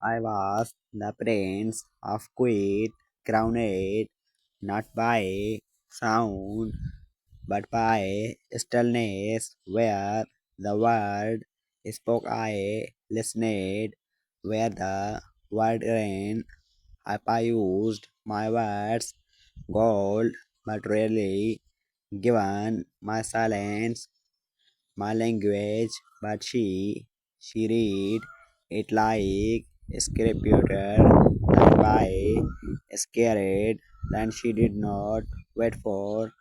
I was the prince of quiet, crowned not by sound but by stillness, where the word spoke I listened, where the word rain I used my words gold, but rarely given my silence my language, but she read it like scripture, not by scared. Then she did not wait for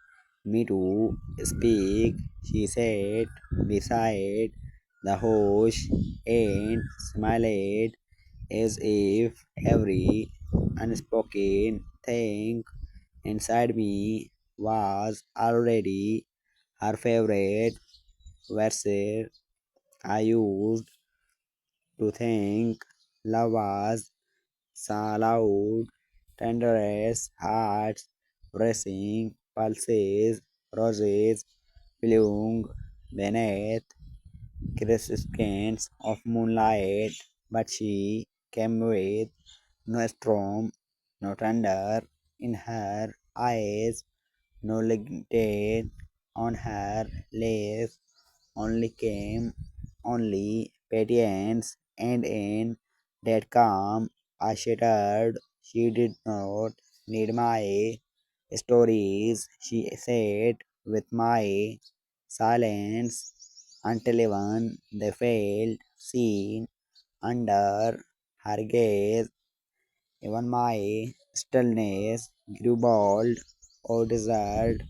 me to speak. She sat beside the host and smiled as if every unspoken thing inside me was already her favorite verse. I used to think love was so loud, tenderest hearts, racing pulses, roses bloom beneath crescents of moonlight. But she came with no storm, no thunder in her eyes, no lightning on her lips, only came, only patience, and in that calm I shattered. She did not need my stories. She sat with my silence until even they felt seen under her gaze. Even my stillness grew bold or desired.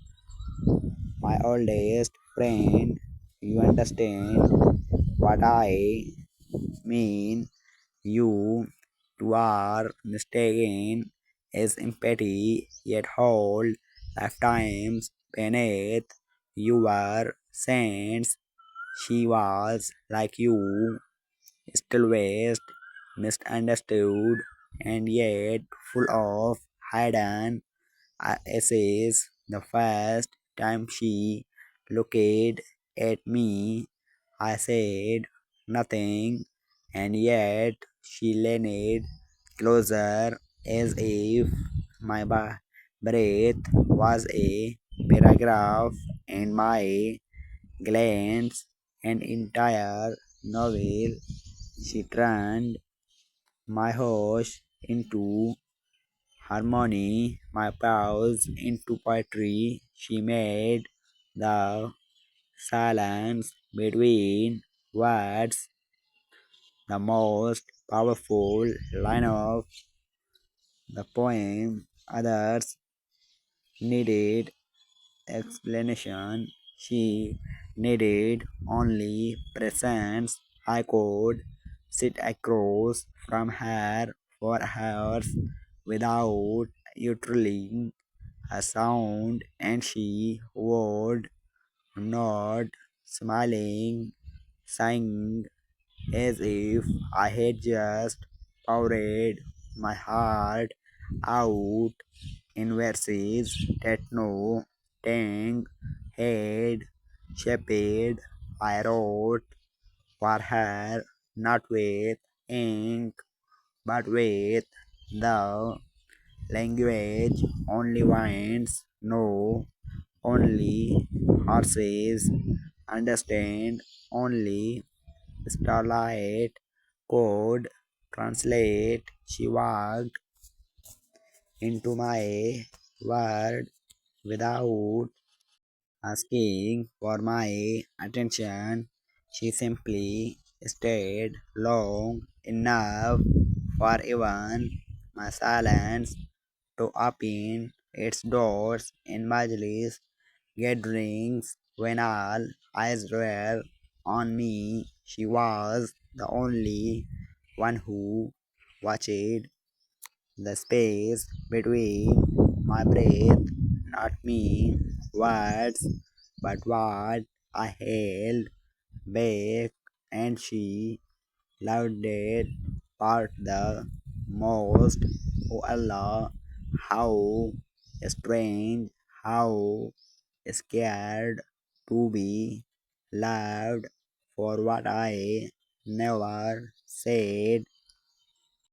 My oldest friend, you understand what I mean. You two are mistaken as empathy, yet hold lifetimes beneath your sense. She was like you, still west, misunderstood, and yet full of hidden essays. The first time she looked at me, I said nothing, and yet she leaned closer as if my breath was a paragraph and my glance an entire novel. She turned my host into harmony, my pause into poetry. She made the silence between words the most powerful line of the poem. Others needed explanation. She needed only presence. I could sit across from her for hours without uttering a sound, and she would nod, smiling, sighing, as if I had just poured my heart out in verses that no tongue had shaped. I wrote for her not with ink but with the language only winds know, only horses understand, only starlight could translate. She walked into my world without asking for my attention. She simply stayed long enough for even my silence to open its doors in Majlis gatherings when all eyes were on me. She was the only one who watched the space between my breath, not me, words, but what I held back, and she loved that part the most. Oh Allah, how strange, how scared to be loved for what I never said.